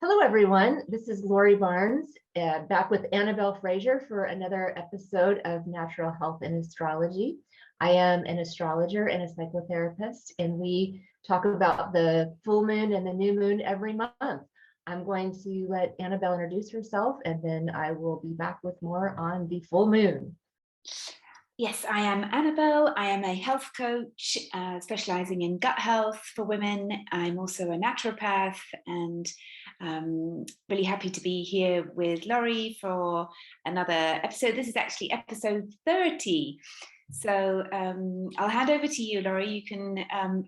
Hello, everyone. This is Lori Barnes, back with Annabelle Fraser for another episode of Natural Health and Astrology. I am an astrologer and a psychotherapist, and we talk about the full moon and the new moon every month. I'm going to let Annabelle introduce herself, and then I will be back with more on the full moon. Yes, I am Annabelle. I am a health coach specializing in gut health for women. I'm also a naturopath and really happy to be here with Laurie for another episode. This is actually episode 30. So I'll hand over to you, Laurie. You can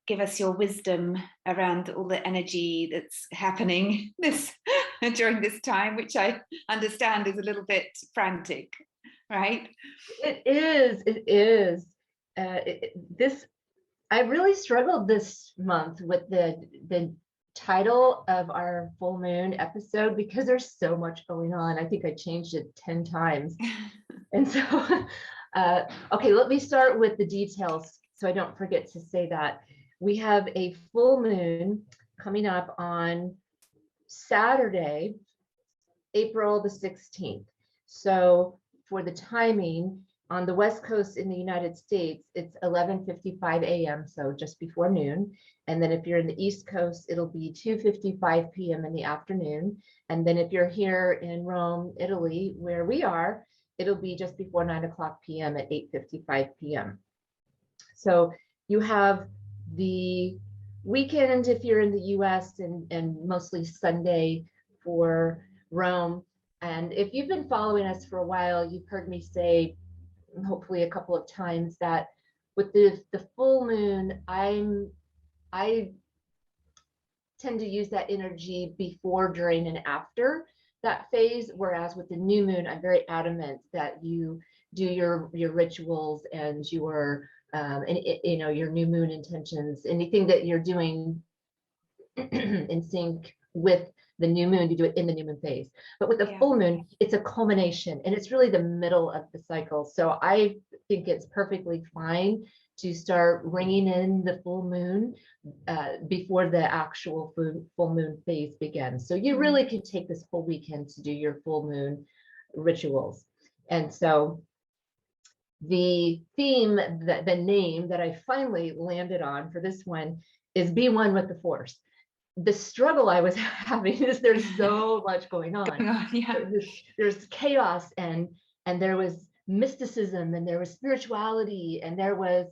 give us your wisdom around all the energy that's happening during this time, which I understand is a little bit frantic. Right? It is. I really struggled this month with the title of our full moon episode because there's so much going on. I think I changed it 10 times. And so, okay, let me start with the details so I don't forget to say that. We have a full moon coming up on Saturday, April the 16th. So for the timing, on the West Coast in the United States, it's 11:55 a.m., so just before noon. And then if you're in the East Coast, it'll be 2:55 p.m. in the afternoon. And then if you're here in Rome, Italy, where we are, it'll be just before 9 o'clock p.m. at 8:55 p.m. So you have the weekend if you're in the US and mostly Sunday for Rome. And if you've been following us for a while, you've heard me say, hopefully a couple of times, that with the full moon, I tend to use that energy before, during, and after that phase. Whereas with the new moon, I'm very adamant that you do your rituals and your your new moon intentions, anything that you're doing in sync with the new moon, you do it in the new moon phase. But with the full moon, it's a culmination and it's really the middle of the cycle. So I think it's perfectly fine to start ringing in the full moon before the actual full moon phase begins. So you really can take this whole weekend to do your full moon rituals. And so the theme, the name that I finally landed on for this one is Be One with the Force. The struggle I was having is there's so much going on. There's chaos and there was mysticism and there was spirituality and there was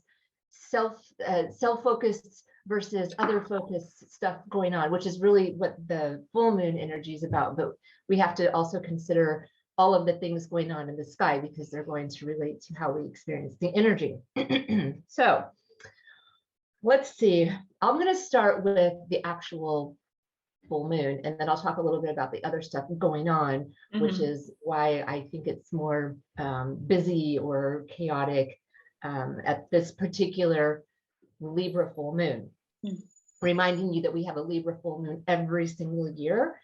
self-focused versus other focused stuff going on, which is really what the full moon energy is about. But we have to also consider all of the things going on in the sky because they're going to relate to how we experience the energy. So let's see. I'm going to start with the actual full moon, and then I'll talk a little bit about the other stuff going on, which is why I think it's more busy or chaotic at this particular Libra full moon. Reminding you that we have a Libra full moon every single year,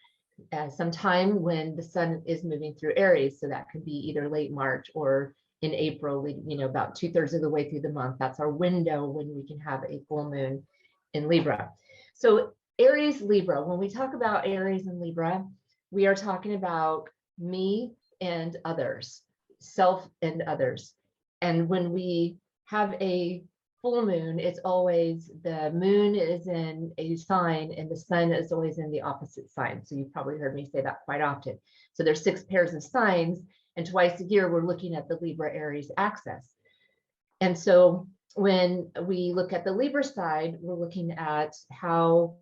sometime when the sun is moving through Aries. So that could be either late March or in April, about 2/3 of the way through the month. That's our window when we can have a full moon in Libra. So Aries, Libra, when we talk about Aries and Libra, we are talking about me and others, self and others. And when we have a full moon, it's always the moon is in a sign and the sun is always in the opposite sign. So you've probably heard me say that quite often. So there's 6 pairs of signs, and twice a year, we're looking at the Libra Aries axis. And so when we look at the Libra side, we're looking at how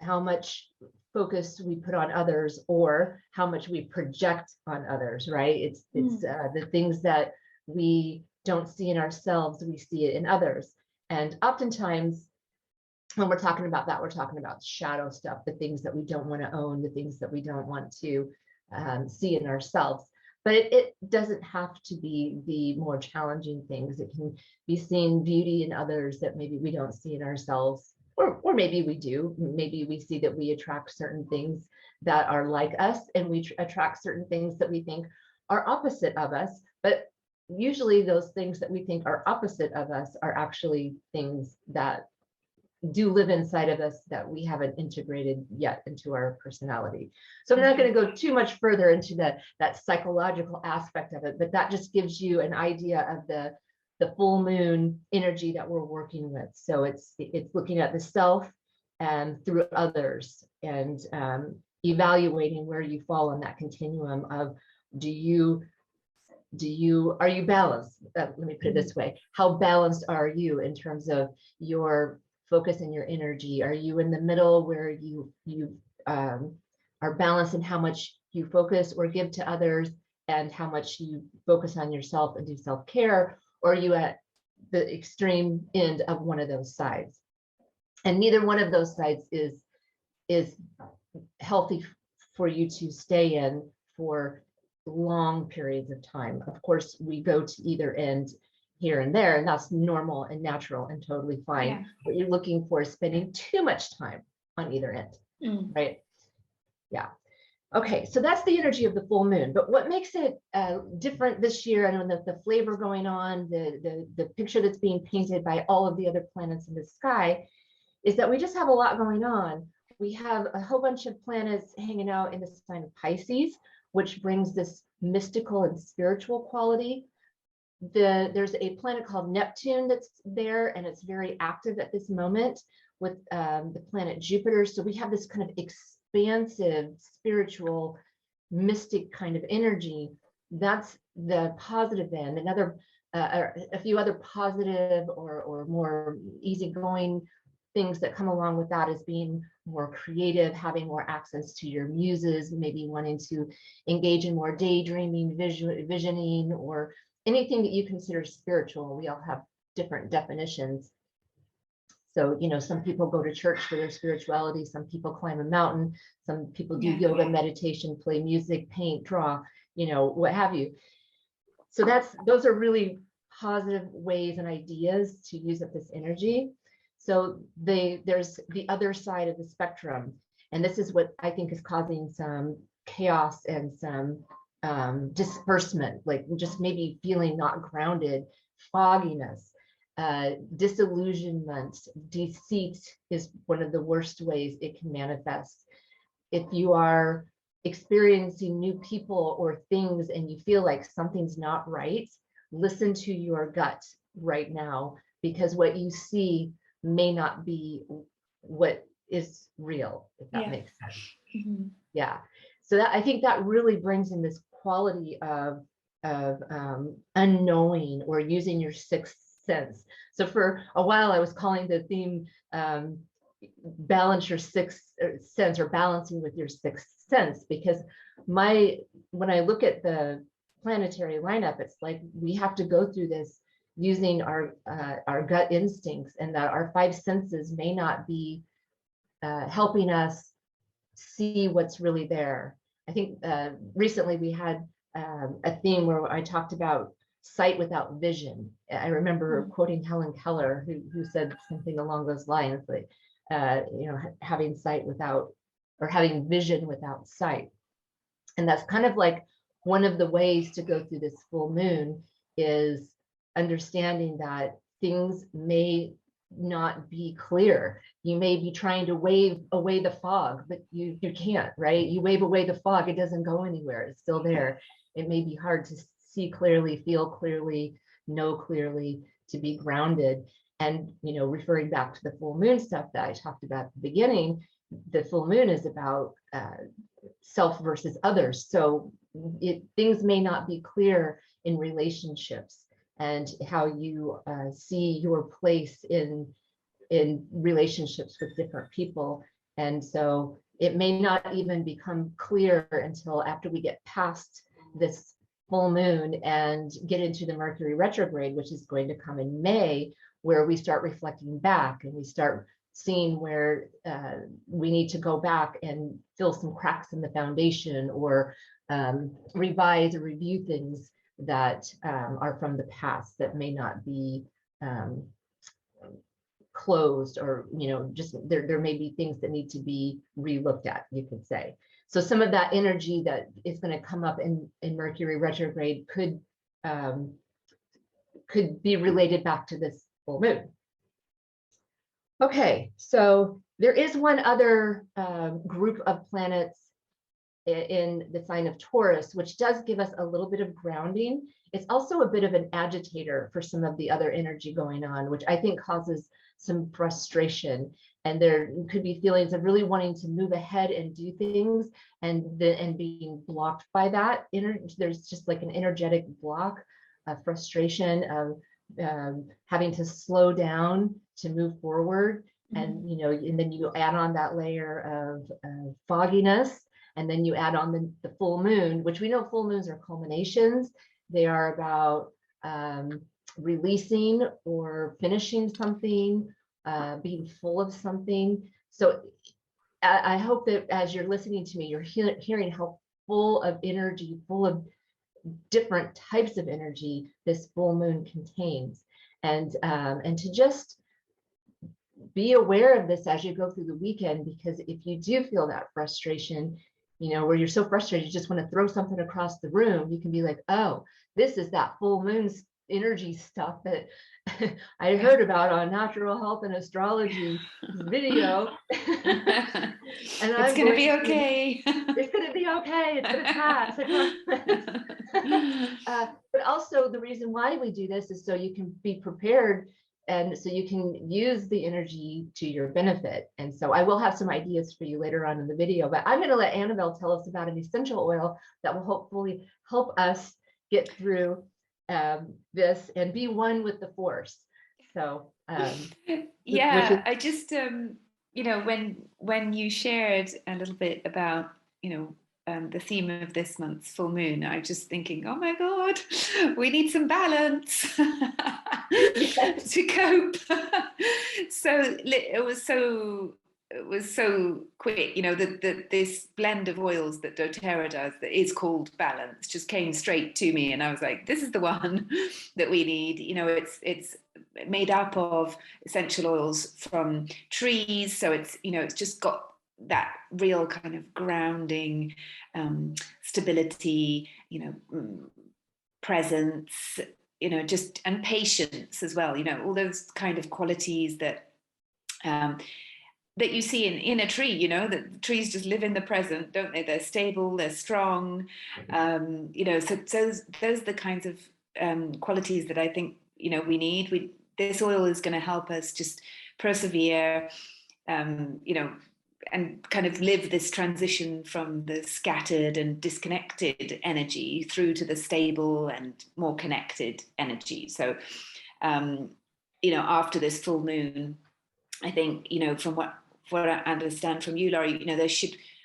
much focus we put on others or how much we project on others, right? It's the things that we don't see in ourselves, we see it in others. And oftentimes when we're talking about that, we're talking about shadow stuff, the things that we don't want to own, the things that we don't want to see in ourselves. But it doesn't have to be the more challenging things. It can be seeing beauty in others that maybe we don't see in ourselves, or maybe we do. Maybe we see that we attract certain things that are like us, and we attract certain things that we think are opposite of us. But usually those things that we think are opposite of us are actually things that do live inside of us that we haven't integrated yet into our personality. So I'm not going to go too much further into that psychological aspect of it, but that just gives you an idea of the full moon energy that we're working with. So it's looking at the self and through others, and evaluating where you fall on that continuum of, are you balanced? Let me put it this way. How balanced are you in terms of your focus and your energy? Are you in the middle where you are balanced in how much you focus or give to others and how much you focus on yourself and do self-care? Or are you at the extreme end of one of those sides? And neither one of those sides is healthy for you to stay in for long periods of time. Of course, we go to either end here and there, and that's normal and natural and totally fine. Yeah. What you're looking for is spending too much time on either end, right? Yeah. Okay, so that's the energy of the full moon. But what makes it different this year, and the flavor going on, the picture that's being painted by all of the other planets in the sky, is that we just have a lot going on. We have a whole bunch of planets hanging out in the sign of Pisces, which brings this mystical and spiritual quality. There's a planet called Neptune that's there, and it's very active at this moment with the planet Jupiter. So we have this kind of expansive, spiritual, mystic kind of energy. That's the positive end. A few other positive or more easygoing things that come along with that is being more creative, having more access to your muses, maybe wanting to engage in more daydreaming, visioning, or anything that you consider spiritual. We all have different definitions. So, some people go to church for their spirituality, some people climb a mountain, some people do yoga, meditation, play music, paint, draw, what have you. So those are really positive ways and ideas to use up this energy. So there's the other side of the spectrum, and this is what I think is causing some chaos and some disbursement, like just maybe feeling not grounded, fogginess, disillusionment, deceit is one of the worst ways it can manifest. If you are experiencing new people or things and you feel like something's not right, listen to your gut right now, because what you see may not be what is real, if that makes sense. Yeah. So I think that really brings in this quality of unknowing or using your sixth sense. So for a while I was calling the theme balance your sixth sense, or balancing with your sixth sense, because when I look at the planetary lineup, it's like we have to go through this using our gut instincts, and that our five senses may not be helping us see what's really there. I think recently we had a theme where I talked about sight without vision. I remember quoting Helen Keller, who said something along those lines, like having sight without, or having vision without sight. And that's kind of like one of the ways to go through this full moon, is understanding that things may not be clear. You may be trying to wave away the fog, but you can't, right? You wave away the fog, it doesn't go anywhere, it's still there. It may be hard to see clearly, feel clearly, know clearly, to be grounded. And referring back to the full moon stuff that I talked about at the beginning, the full moon is about self versus others. So things may not be clear in relationships, and how you see your place in relationships with different people. And so it may not even become clear until after we get past this full moon and get into the Mercury retrograde, which is going to come in May, where we start reflecting back and we start seeing where we need to go back and fill some cracks in the foundation, or revise or review things that are from the past that may not be closed, or just there may be things that need to be re-looked at, you could say. So some of that energy that is going to come up in Mercury retrograde could be related back to this full moon. Okay, so there is one other group of planets in the sign of Taurus, which does give us a little bit of grounding. It's also a bit of an agitator for some of the other energy going on, which I think causes some frustration. And there could be feelings of really wanting to move ahead and do things, and being blocked by that. There's just like an energetic block, a frustration of having to slow down to move forward. And and then you add on that layer of fogginess, and then you add on the full moon, which we know full moons are culminations. They are about releasing or finishing something, being full of something. So I hope that as you're listening to me, you're hearing how full of energy, full of different types of energy this full moon contains. And to just be aware of this as you go through the weekend, because if you do feel that frustration, where you're so frustrated, you just want to throw something across the room, you can be like, oh, this is that full moon's energy stuff that I heard about on Natural Health and Astrology video. And it's going to be okay. It's going to be okay. It's going to pass. But also the reason why we do this is so you can be prepared, and so you can use the energy to your benefit. And so I will have some ideas for you later on in the video, but I'm going to let Annabelle tell us about an essential oil that will hopefully help us get through this and be one with the force. So yeah, I just when you shared a little bit about the theme of this month's full moon, I was just thinking, oh my God, we need some balance to cope. So it was so quick, this blend of oils that doTERRA does that is called balance just came straight to me, and I was like, this is the one that we need. It's made up of essential oils from trees, so it's just got that real kind of grounding, stability, presence, just, and patience as well, all those kind of qualities that that you see in a tree, that the trees just live in the present, don't they? They're stable, they're strong, so those are the kinds of qualities that I think we need. This oil is going to help us just persevere, and kind of live this transition from the scattered and disconnected energy through to the stable and more connected energy. So, after this full moon, I think, from what I understand from you, Laurie,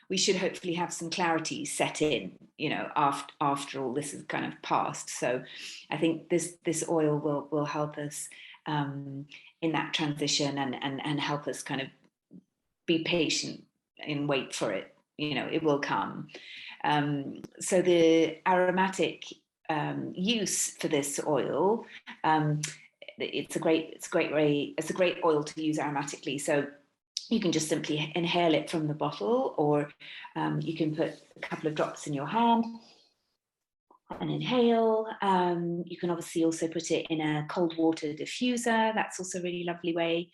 we should hopefully have some clarity set in, after all this is kind of passed. So I think this oil will help us in that transition, and help us kind of be patient and wait for it. It will come. So the aromatic use for this oil, it's a great oil to use aromatically. So you can just simply inhale it from the bottle, or you can put a couple of drops in your hand and inhale. You can obviously also put it in a cold water diffuser. That's also a really lovely way.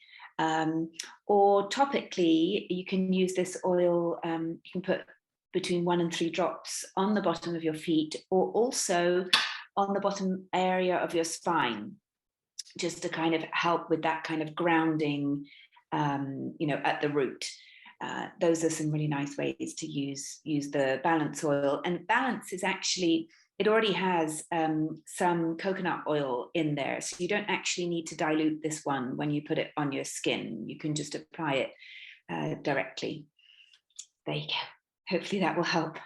Or topically, you can use this oil, you can put between 1 and 3 drops on the bottom of your feet, or also on the bottom area of your spine, just to kind of help with that kind of grounding, at the root. Those are some really nice ways to use the balance oil. And balance is actually, it already has some coconut oil in there, so you don't actually need to dilute this one when you put it on your skin. You can just apply it directly. There you go. Hopefully that will help.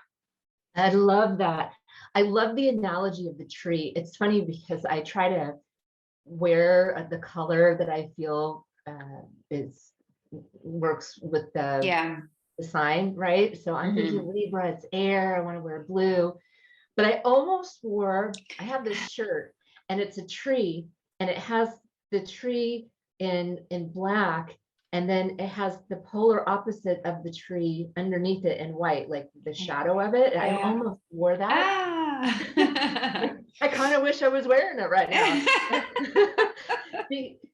I love that. I love the analogy of the tree. It's funny because I try to wear the color that I feel works with the sign, right? So I'm thinking Libra, it's air. I want to wear blue. But I have this shirt, and it's a tree, and it has the tree in black, and then it has the polar opposite of the tree underneath it in white, like the shadow of it. I almost wore that. I kind of wish I was wearing it right now.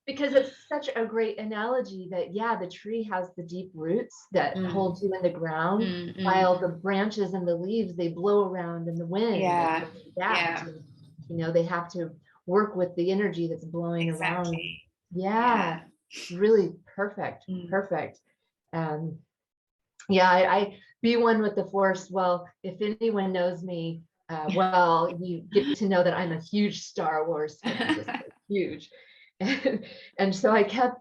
Because it's such a great analogy that, yeah, the tree has the deep roots that hold you in the ground, while the branches and the leaves, they blow around in the wind Yeah. and they adapt. Yeah. And, they have to work with the energy that's blowing around. Exactly. Yeah, really perfect. Perfect. Yeah, I be one with the force. Well, if anyone knows me, well, you get to know that I'm a huge Star Wars fan, just like huge. And so I kept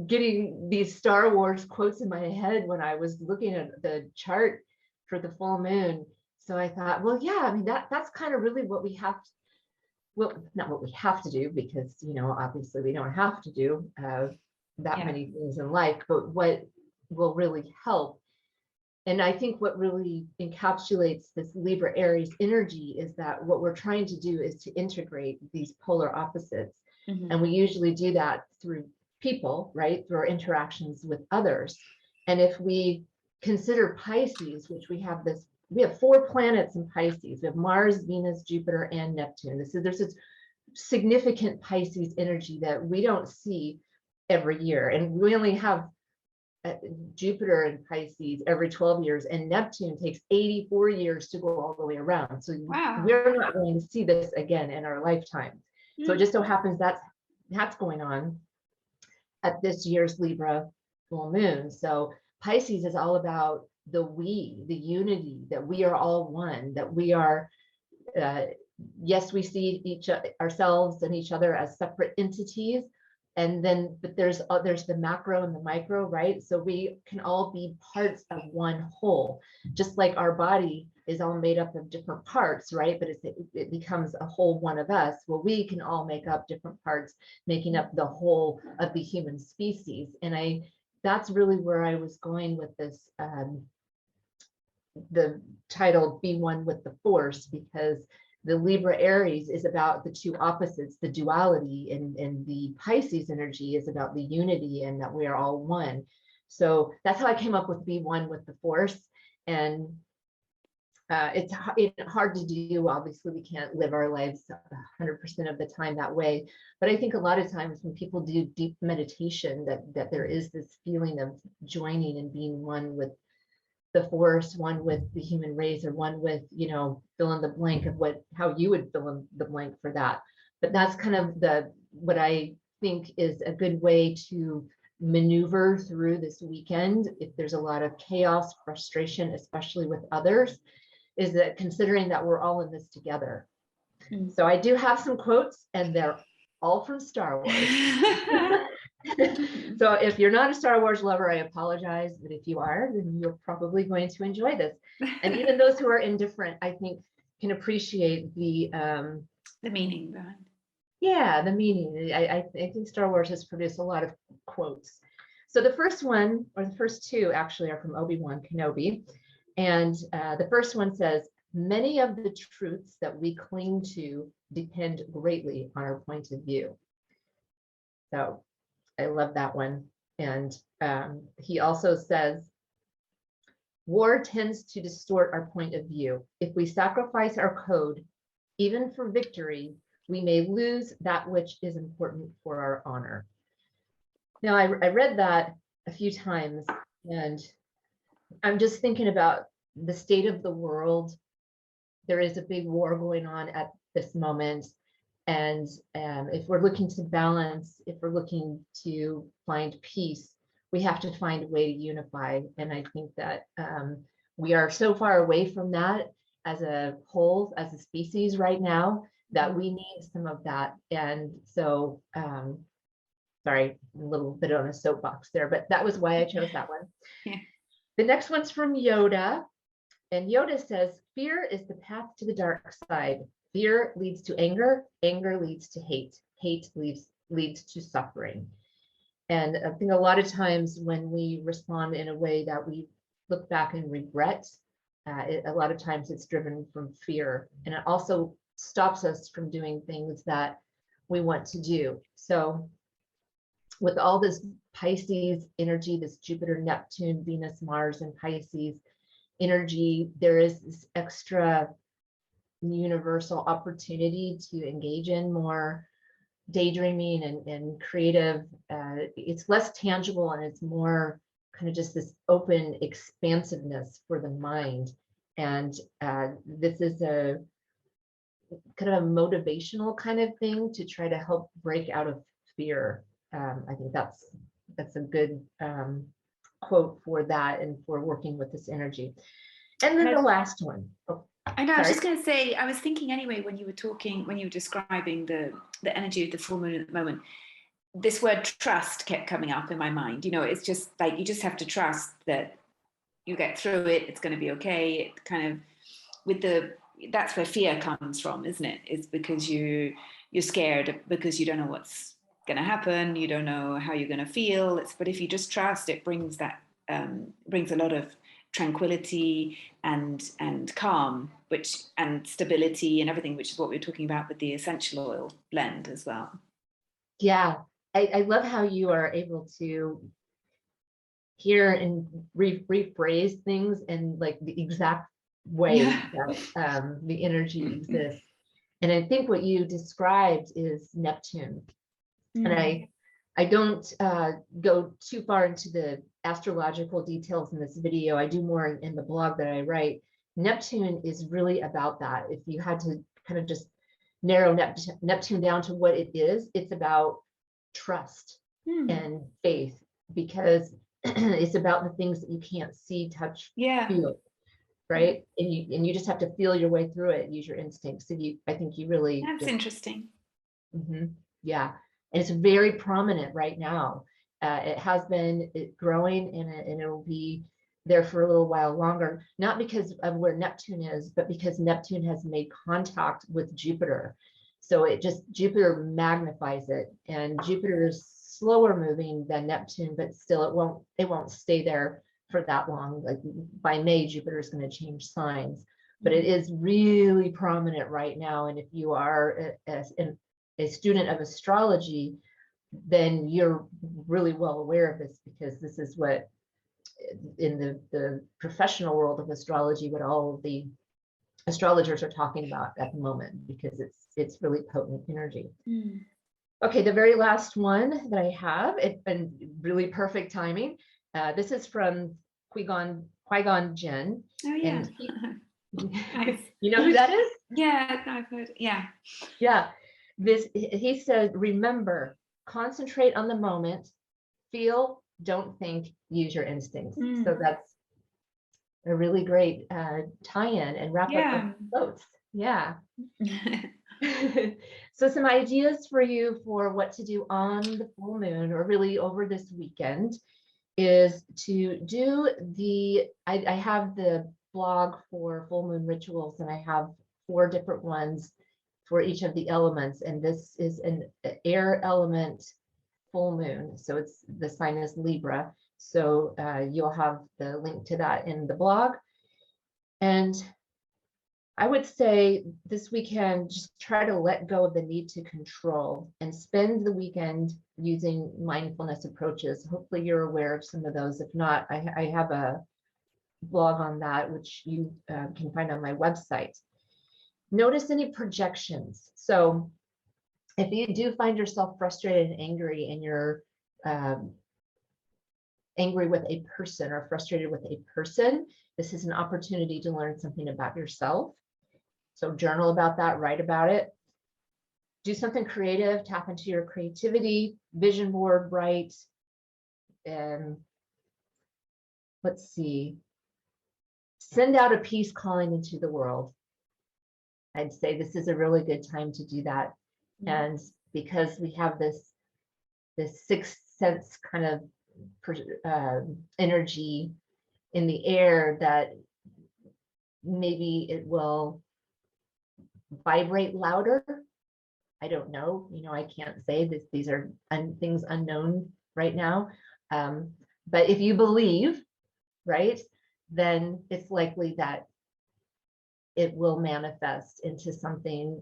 getting these Star Wars quotes in my head when I was looking at the chart for the full moon. So I thought, well, yeah, I mean, that's kind of really what we have to, well, not what we have to do, because, obviously we don't have to do that many things in life, but what will really help. And I think what really encapsulates this Libra Aries energy is that what we're trying to do is to integrate these polar opposites. And we usually do that through people, right? Through our interactions with others. And if we consider Pisces, which we have 4 planets in Pisces. We have Mars, Venus, Jupiter, and Neptune. There's this significant Pisces energy that we don't see every year. And we only have Jupiter in Pisces every 12 years, and Neptune takes 84 years to go all the way around. So we're not going to see this again in our lifetime. So it just so happens that's going on at this year's Libra full moon. So Pisces is all about the unity, that we are all one, that we are, yes, we see ourselves and each other as separate entities. And then, but there's the macro and the micro, right? So we can all be parts of one whole, just like our body is all made up of different parts, right? But it becomes a whole one of us. Well, we can all make up different parts, making up the whole of the human species. And that's really where I was going with this, the title "Be One with the Force," because the Libra Aries is about the two opposites, the duality, and the Pisces energy is about the unity and that we are all one. So that's how I came up with "Be One with the Force." And it's hard to do. Obviously, we can't live our lives 100% of the time that way. But I think a lot of times when people do deep meditation, that there is this feeling of joining and being one with the force, one with the human race, or one with, fill in the blank of how you would fill in the blank for that. But that's kind of what I think is a good way to maneuver through this weekend if there's a lot of chaos, frustration, especially with others, is that considering that we're all in this together. So I do have some quotes, and they're all from Star Wars. So if you're not a Star Wars lover, I apologize, but if you are, then you're probably going to enjoy this. And even those who are indifferent, I think, can appreciate the meaning behind. Yeah, the meaning. I think Star Wars has produced a lot of quotes. So the first one, or the first two actually, are from Obi-Wan Kenobi. And the first one says, "Many of the truths that we cling to depend greatly on our point of view." So I love that one. And he also says, "War tends to distort our point of view. If we sacrifice our code, even for victory, we may lose that which is important for our honor." Now, I read that a few times, and I'm just thinking about the state of the world. There is a big war going on at this moment. And if we're looking to balance, if we're looking to find peace, we have to find a way to unify. And I think that we are so far away from that as a whole, as a species right now, that we need some of that. And so, sorry, a little bit on a soapbox there, but that was why I chose that one. Yeah. The next one's from Yoda. And Yoda says, "Fear is the path to the dark side. Fear leads to anger. Anger leads to hate. Hate leads to suffering." And I think a lot of times when we respond in a way that we look back and regret, a lot of times it's driven from fear. And it also stops us from doing things that we want to do. So with all this Pisces energy, this Jupiter, Neptune, Venus, Mars, and Pisces energy, there is this extra universal opportunity to engage in more daydreaming and creative. It's less tangible, and it's more kind of just this open expansiveness for the mind. And this is a kind of a motivational kind of thing to try to help break out of fear. I think that's a good quote for that and for working with this energy. And then the last one. Oh, I know, I was sorry. just going to say, I was thinking anyway, when you were describing the energy of the full moon at the moment, this word trust kept coming up in my mind. You know, it's just like, you just have to trust that you get through it, it's going to be okay. It kind of, that's where fear comes from, isn't it? It's because you're scared because you don't know what's going to happen, you don't know how you're going to feel. But if you just trust, it brings that brings a lot of tranquility and calm, and stability and everything, which is what we were talking about with the essential oil blend as well. Yeah, I love how you are able to hear and rephrase things in like the exact way that the energy exists. And I think what you described is Neptune. And I don't go too far into the astrological details in this video. I do more in the blog that I write. Neptune is really about that. If you had to kind of just narrow Neptune down to what it is, it's about trust and faith, because it's about the things that you can't see, touch, feel, right? And you just have to feel your way through it, use your instincts. So I think you really. That's interesting. Yeah, and it's very prominent right now. It has been growing, and it will be there for a little while longer, not because of where Neptune is, but because Neptune has made contact with Jupiter. So Jupiter magnifies it, and Jupiter is slower moving than Neptune, but still it won't stay there for that long. Like by May, Jupiter is going to change signs, but it is really prominent right now. And if you are a student of astrology, then you're really well aware of this, because this is what in the professional world of astrology, what all of the astrologers are talking about at the moment, because it's really potent energy. Okay, the very last one that I have, it's been really perfect timing. This is from Qui-Gon Jinn. Oh yeah. And you know who that is? Yeah, I've heard. Yeah. Yeah. He said, remember, concentrate on the moment, feel, don't think, use your instincts. So that's a really great tie-in and wrap up of quotes. Yeah. So some ideas for you for what to do on the full moon, or really over this weekend, is to do I have the blog for full moon rituals, and I have 4 different ones for each of the elements. And this is an air element full moon. So the sign is Libra. So you'll have the link to that in the blog. And I would say this weekend, just try to let go of the need to control and spend the weekend using mindfulness approaches. Hopefully you're aware of some of those. If not, I have a blog on that, which you can find on my website. Notice any projections. So if you do find yourself frustrated and angry, and you're angry with a person or frustrated with a person, this is an opportunity to learn something about yourself. So journal about that, write about it. Do something creative, tap into your creativity, vision board, write. Let's see. Send out a peace calling into the world. I'd say this is a really good time to do that. And because we have this sixth sense kind of energy in the air, that maybe it will vibrate louder. I don't know. I can't say this. These are things unknown right now. But if you believe, right, then it's likely that it will manifest into something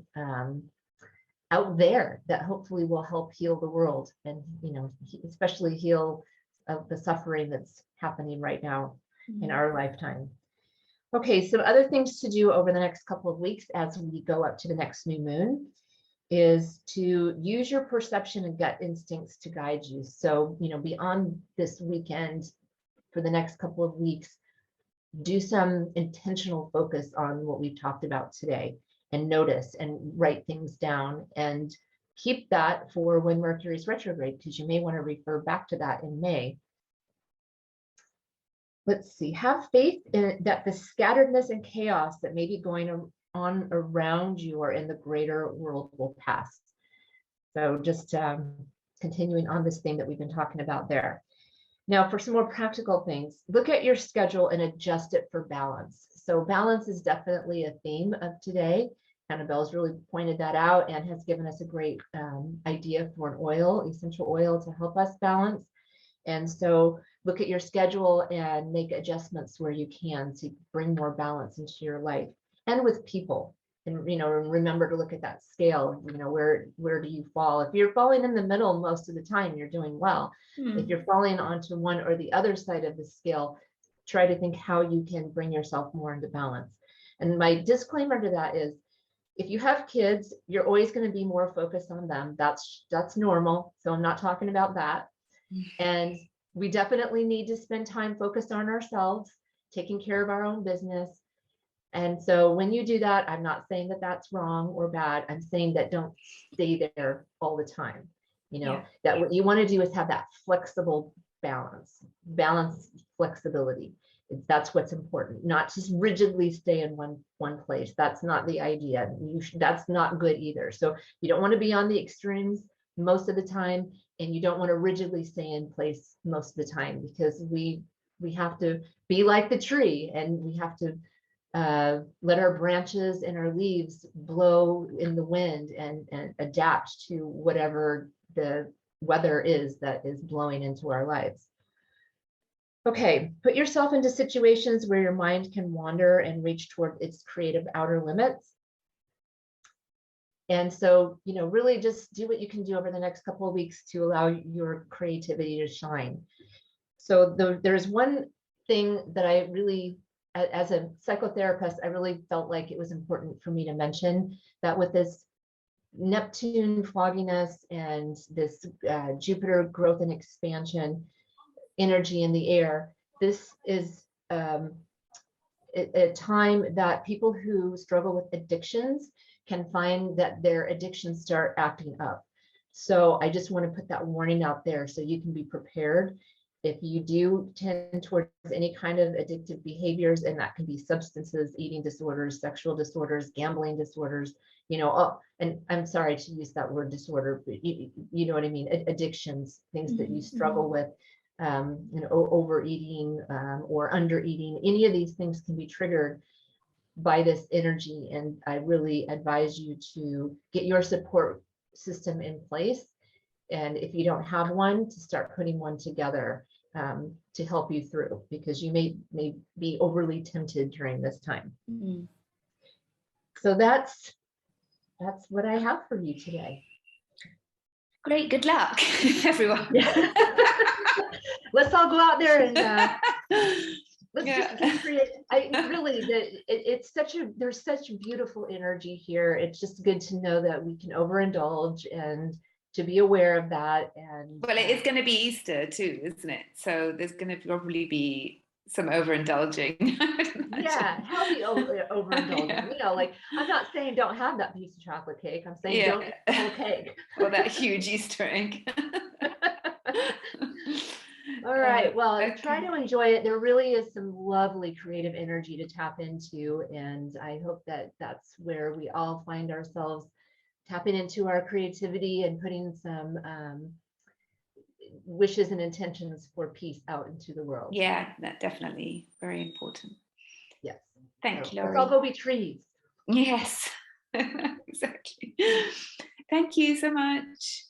out there that hopefully will help heal the world, and especially heal the suffering that's happening right now in our lifetime. Okay, so other things to do over the next couple of weeks as we go up to the next new moon is to use your perception and gut instincts to guide you. So, beyond this weekend, for the next couple of weeks, do some intentional focus on what we've talked about today, and notice and write things down, and keep that for when Mercury's retrograde, because you may want to refer back to that in May. Let's see, have faith in that the scatteredness and chaos that may be going on around you or in the greater world will pass. So just continuing on this theme that we've been talking about there. Now, for some more practical things, look at your schedule and adjust it for balance. So balance is definitely a theme of today. Annabelle's really pointed that out and has given us a great idea for an oil, essential oil, to help us balance. And so look at your schedule and make adjustments where you can to bring more balance into your life and with people. And remember to look at that scale. Where do you fall? If you're falling in the middle most of the time, you're doing well. If you're falling onto one or the other side of the scale, try to think how you can bring yourself more into balance. And my disclaimer to that is, if you have kids, you're always going to be more focused on them. That's normal. So I'm not talking about that. And we definitely need to spend time focused on ourselves, taking care of our own business. And so when you do that, I'm not saying that that's wrong or bad. I'm saying that don't stay there all the time. That what you want to do is have that flexible balance, flexibility. That's what's important, not just rigidly stay in one place. That's not the idea. That's not good either. So you don't want to be on the extremes most of the time, and you don't want to rigidly stay in place most of the time, because we have to be like the tree, and we have to let our branches and our leaves blow in the wind and adapt to whatever the weather is that is blowing into our lives. Okay, put yourself into situations where your mind can wander and reach toward its creative outer limits. And so, really just do what you can do over the next couple of weeks to allow your creativity to shine. So there's one thing that I really, as a psychotherapist, I really felt like it was important for me to mention, that with this Neptune fogginess and this Jupiter growth and expansion energy in the air, this is a time that people who struggle with addictions can find that their addictions start acting up. So I just want to put that warning out there so you can be prepared. If you do tend towards any kind of addictive behaviors, and that can be substances, eating disorders, sexual disorders, gambling disorders, and I'm sorry to use that word disorder, but you know what I mean, addictions, things that you struggle with, overeating or undereating, any of these things can be triggered by this energy. And I really advise you to get your support system in place. And if you don't have one, to start putting one together to help you through, because you may be overly tempted during this time. So that's what I have for you today. Great, good luck, everyone. Let's all go out there and let's just create. There's such beautiful energy here. It's just good to know that we can overindulge and to be aware of that. And well, it is going to be Easter too, isn't it? So there's going to probably be some overindulging. Yeah, healthy overindulging. Like, I'm not saying don't have that piece of chocolate cake. I'm saying don't eat the whole cake. Or that huge Easter egg. All right. Well, try to enjoy it. There really is some lovely creative energy to tap into. And I hope that that's where we all find ourselves, tapping into our creativity and putting some wishes and intentions for peace out into the world. Yeah, that definitely very important. Yes. Thank you, Laurie. Let's all go be trees. Yes, exactly. Thank you so much.